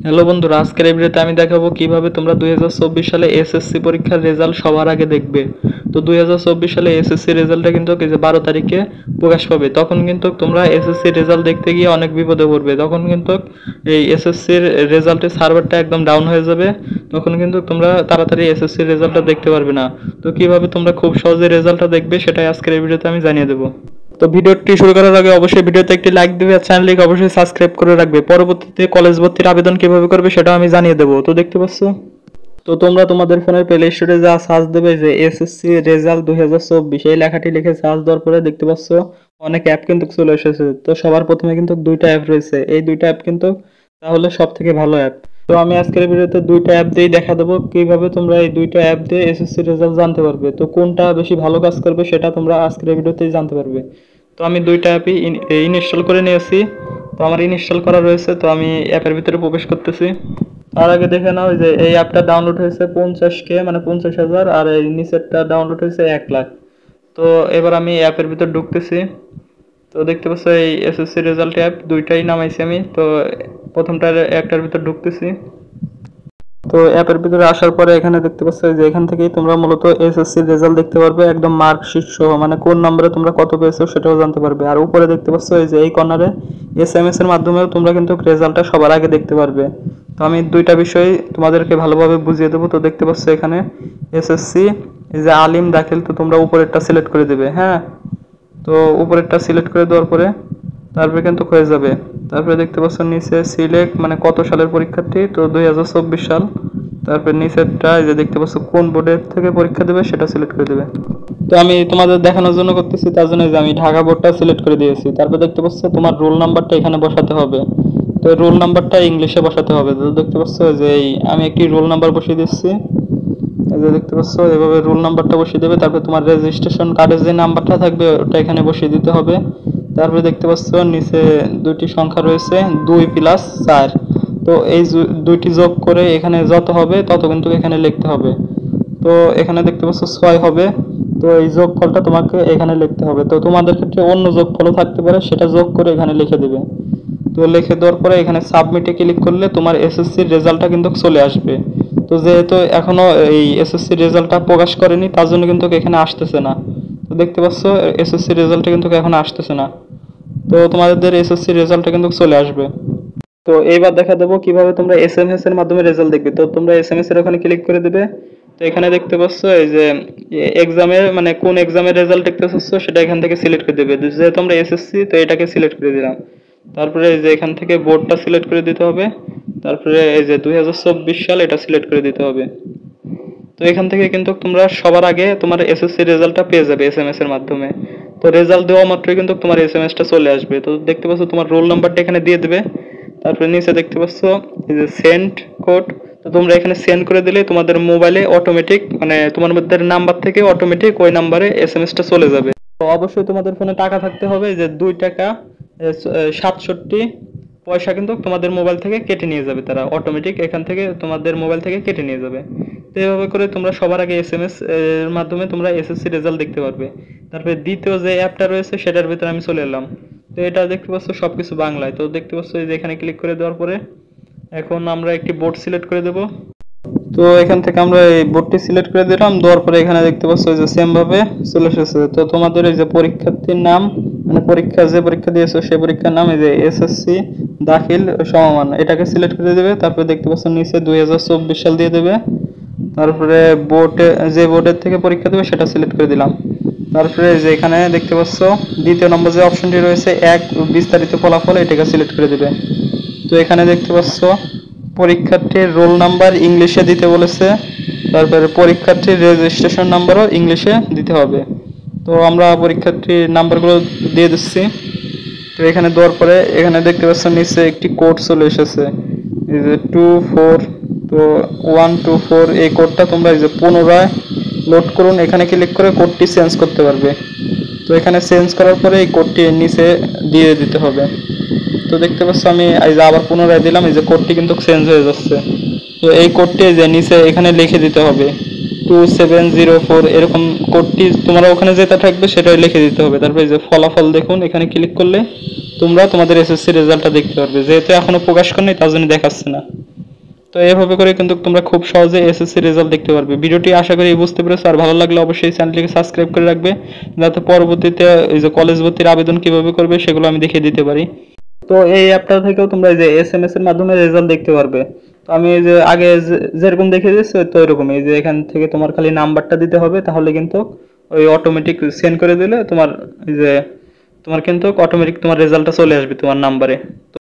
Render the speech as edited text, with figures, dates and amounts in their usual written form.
Hello বন্ধুরা, আজকের এই ভিডিওতে আমি দেখাবো কিভাবে তোমরা 2024 সালে এসএসসি পরীক্ষার রেজাল্ট সবার আগে দেখবে। তো 2024 সালে এসএসসি রেজাল্টটা কিন্তু এই যে 12 তারিখে প্রকাশ পাবে। তখন কিন্তু তোমরা এসএসসি রেজাল্ট দেখতে গিয়ে অনেক বিপদে পড়বে। তখন কিন্তু এই এসএসসির রেজাল্টের সার্ভারটা একদম ডাউন হয়ে যাবে। তখন কিন্তু তোমরা তাড়াতাড়ি এসএসসি রেজাল্টটা দেখতে পারবে না। তো কিভাবে তোমরা খুব সহজে রেজাল্টটা দেখবে সেটাই আজকের এই ভিডিওতে আমি জানিয়ে দেবো। তো ভিডিওটি শুরু করার আগে অবশ্যই ভিডিওতে একটি লাইক দিবে আর চ্যানেলটিকে অবশ্যই সাবস্ক্রাইব করে রাখবে। পরবর্তীতে কলেজ ভর্তির আবেদন কিভাবে করবে সেটাও আমি জানিয়ে দেবো। তো দেখতে পাচ্ছ, তো তোমরা তোমাদের ফোনের প্লে স্টোরে যা সার্চ দেবে যে এসএসসি রেজাল্ট 2024 এই লেখাটি লিখে সার্চ দেওয়ার পরে দেখতে পাচ্ছ অনেক অ্যাপ কিন্তু চলে এসেছে। তো সবার প্রথমে কিন্তু দুইটা অ্যাপ রয়েছে, এই দুইটা অ্যাপ কিন্তু তাহলে সব থেকে ভালো অ্যাপ। তো আমি আজকের ভিডিওতে দুইটা অ্যাপ দিয়ে দেখা দেবো কিভাবে তোমরা এই দুইটা অ্যাপ দিয়ে এসএসসি রেজাল্ট জানতে পারবে। তো কোনটা বেশি ভালো কাজ করবে সেটা তোমরা আজকের ভিডিওতেই জানতে পারবে। তো আমি দুইটা অ্যাপই ইনস্টল করে নিয়েছি। তো আমার ইনস্টল করা রয়েছে, তো আমি অ্যাপের ভিতরে প্রবেশ করতেছি। তার আগে দেখে নাও যে এই অ্যাপটা ডাউনলোড হয়েছে 50K মানে 50,000, আর এই নিচেরটা ডাউনলোড হয়েছে 1 লাখ। তো এবার আমি অ্যাপের ভিতর ঢুকতেছি। তো দেখতে পাচ্ছ এই এসএসসি রেজাল্ট অ্যাপ দুইটাই নামাইছি আমি। তো প্রথমটার একটার ভিতর ঢুকতেছি। তো অ্যাপের ভিতরে আসার পরে এখানে দেখতে পাচ্ছ যে এখান থেকেই তোমরা মূলত এসএসসি রেজাল্ট দেখতে পারবে, একদম মার্কশিট সহ, মানে কোন নম্বরে তোমরা কত পেয়েছো সেটাও জানতে পারবে। আর উপরে দেখতে পাচ্ছ এই যে এই কর্নারে এসএমএস এর মাধ্যমেও তোমরা কিন্তু রেজাল্টটা সবার আগে দেখতে পারবে। তো আমি দুইটা বিষয় তোমাদেরকে ভালোভাবে বুঝিয়ে দেবো। তো দেখতে পাচ্ছ এখানে এসএসসি এই যে আলিম দাখিল, তো তোমরা উপরেরটা সিলেক্ট করে দেবে। হ্যাঁ, তো উপরেরটা সিলেক্ট করে দেওয়ার পরে তারপরে কিন্তু হয়ে যাবে। তারপরে দেখতে পাচ্ছ নিচে সিলেক্ট মানে কত সালের পরীক্ষার্থী, তো 2024 সাল। তারপরে নিচেরটা এই যে দেখতে পাচ্ছ কোন বোর্ডের থেকে পরীক্ষা দেবে সেটা সিলেক্ট করে দেবে। তো আমি তোমাদের দেখানোর জন্য করতেছি, তার জন্য যে আমি ঢাকা বোর্ডটা সিলেক্ট করে দিয়েছি। তারপর দেখতে পাচ্ছ তোমার রোল নাম্বারটা এখানে বসাতে হবে। তো রোল নাম্বারটা ইংলিশে বসাতে হবে। তো দেখতে পাচ্ছ যে আমি একটি রোল নাম্বার বসিয়ে দিচ্ছি। এই যে দেখতে পাচ্ছ এভাবে রোল নাম্বারটা বসিয়ে দেবে। তারপরে তোমার রেজিস্ট্রেশন কার্ডের যে নাম্বারটা থাকবে ওটা এখানে বসিয়ে দিতে হবে। তারপরে দেখতে পাচ্ছ নিচে দুইটি সংখ্যা রয়েছে 2+4। তো এই দুইটি যোগ করে এখানে যত হবে তত কিন্তু এখানে লিখতে হবে। তো এখানে দেখতে পাচ্ছ 6 হবে। তো এই যোগফলটা তোমাকে এখানে লিখতে হবে। তো তোমাদের ক্ষেত্রে অন্য যোগফলও থাকতে পারে, সেটা যোগ করে এখানে লিখে দেবে। তো লিখে দেওয়ার পরে এখানে সাবমিটে ক্লিক করলে তোমার এসএসসির রেজাল্টটা কিন্তু চলে আসবে। তো যেহেতু এখনো এই এসএসসির রেজাল্টটা প্রকাশ করেনি তার জন্য কিন্তু এখানে আসতেছে না। তো দেখতে পাচ্ছ এসএসসির রেজাল্টটা কিন্তু এখন আসতেছে না। তো তোমাদের এসএসসির রেজাল্টটা কিন্তু চলে আসবে। তো এইবার দেখা দেবো কিভাবে তোমরা এসএমএস এর মাধ্যমে রেজাল্ট দেখবে। তো তোমরা এসএমএস এর ওখানে ক্লিক করে দেবে। তো এখানে দেখতে পাচ্ছ এই যে এক্সামের মানে কোন এক্সামের রেজাল্ট দেখতে পাচ্ছ সেটা এখান থেকে সিলেক্ট করে দেবে। যেহেতু আমরা এসএসসি তো এটাকে সিলেক্ট করে দিলাম। তারপরে এই যে এখান থেকে বোর্ডটা সিলেক্ট করে দিতে হবে। তারপরে এই যে 2024 সাল এটা সিলেক্ট করে দিতে হবে। তো এখান থেকে কিন্তু তোমরা সবার আগে তোমার এসএসসি রেজাল্টটা পেয়ে যাবে এসএমএস এর মাধ্যমে। তো রেজাল্ট দেওয়া মাত্রই কিন্তু তোমার এসএমএসটা চলে আসবে। তো দেখতে পাচ্ছ তোমার রোল নাম্বারটা এখানে দিয়ে দেবে। তারপরে নিচে দেখতে পাচ্ছ এই যে সেন্ড কোড, তো তোমরা এখানে সেন্ড করে দিলে তোমাদের মোবাইলে অটোমেটিক মানে তোমাদের নাম্বার থেকে অটোমেটিক ওই নাম্বারে এসএমএসটা চলে যাবে। তো অবশ্যই তোমাদের ফোনে টাকা থাকতে হবে, যে 2 টাকা 67 পয়সা কিন্তু তোমাদের মোবাইল থেকে কেটে নিয়ে যাবে, তারা অটোমেটিক এখান থেকে তোমাদের মোবাইল থেকে কেটে নিয়ে যাবে। তো এভাবে করে তোমরা সবার আগে এসএমএস এর মাধ্যমে তোমরা এসএসসি রেজাল্ট দেখতে পারবে। তারপরে দ্বিতীয় যে অ্যাপটা রয়েছে সেটার ভিতরে আমি চলে এলাম। তো এটা দেখতে পাচ্ছ সবকিছু বাংলায়। তো দেখতে পাচ্ছ এই যে এখানে ক্লিক করে দেওয়ার পরে এখন আমরা একটি বোর্ড সিলেক্ট করে দেব। তো এখান থেকে আমরা এই বোর্ডটি সিলেক্ট করে দিলাম। দেওয়ার পরে এখানে দেখতে পাচ্ছ এই যে সেম ভাবে চলে এসেছে। তো তোমাদের এই যে পরীক্ষার্থীর নাম মানে পরীক্ষা যে পরীক্ষা দিয়েছো সেই পরীক্ষার নাম এই যে এসএসসি দাখিল সমমান এটাকে সিলেক্ট করে দেবে। তারপরে দেখতে পাচ্ছ নিচে 2024 সাল দিয়ে দেবে। তারপরে বোর্ডে যে বোর্ডের থেকে পরীক্ষা দেবে সেটা সিলেক্ট করে দিলাম। তারপরে যে এখানে দেখতে পাচ্ছ দ্বিতীয় নম্বর যে অপশনটি রয়েছে এক বিস্তারিত ফলাফল এটাকে সিলেক্ট করে দেবে। তো এখানে দেখতে পাচ্ছ পরীক্ষার্থীর রোল নাম্বার ইংলিশে দিতে বলেছে। তারপরে পরীক্ষার্থীর রেজিস্ট্রেশন নাম্বারও ইংলিশে দিতে হবে। তো আমরা পরীক্ষার্থীর নাম্বারগুলো দিয়ে দিচ্ছি। তো এখানে দেওয়ার পরে এখানে দেখতে পাচ্ছ নিচে একটি কোড চলে এসেছে এই যে 24, তো 124 এই কোডটা তোমরা এই যে পুনরায় লোড করুন, এখানে ক্লিক করে কোডটি চেঞ্জ করতে পারবে। তো এখানে চেঞ্জ করার পরে এই কোডটি নিচে দিয়ে দিতে হবে। তো দেখতে পাচ্ছ আমি এই যে আবার পুনরায় দিলাম, এই যে কোডটি কিন্তু চেঞ্জ হয়ে যাচ্ছে। তো এই কোডটি যে নিচে এখানে লিখে দিতে হবে 2704 এরকম কোডটি তোমরা ওখানে যেটা থাকবে সেটাই লিখে দিতে হবে। তারপরে এই যে ফলাফল দেখুন এখানে ক্লিক করলে তোমরা তোমাদের এসএসসি রেজাল্টটা দেখতে পারবে। যেহেতু এখনো প্রকাশ করেনি তার জন্য দেখাচ্ছে না। তো এভাবে করে কিন্তু তোমরা খুব সহজে এসএসসি রেজাল্ট দেখতে পারবে। ভিডিওটি আশা করি বুঝতে পেরেছো, আর ভালো লাগলে অবশ্যই চ্যানেলটিকে সাবস্ক্রাইব করে রাখবে, যাতে পরবর্তীতে এই যে কলেজ ভর্তির আবেদন কিভাবে করবে সেগুলো আমি দেখিয়ে দিতে পারি। তো এই অ্যাপটা থেকেও তোমরা এই যে এসএমএস এর মাধ্যমে রেজাল্ট দেখতে পারবে। তো আমি এই যে আগে যেরকম দেখিয়ে দিচ্ছি তো এরকম, এই যে এখান থেকে তোমার খালি নাম্বারটা দিতে হবে, তাহলে কিন্তু ওই অটোমেটিক সেন্ড করে দিলে তোমার এই যে তোমার কিন্তু অটোমেটিক তোমার রেজাল্টটা চলে আসবে তোমার নাম্বারে।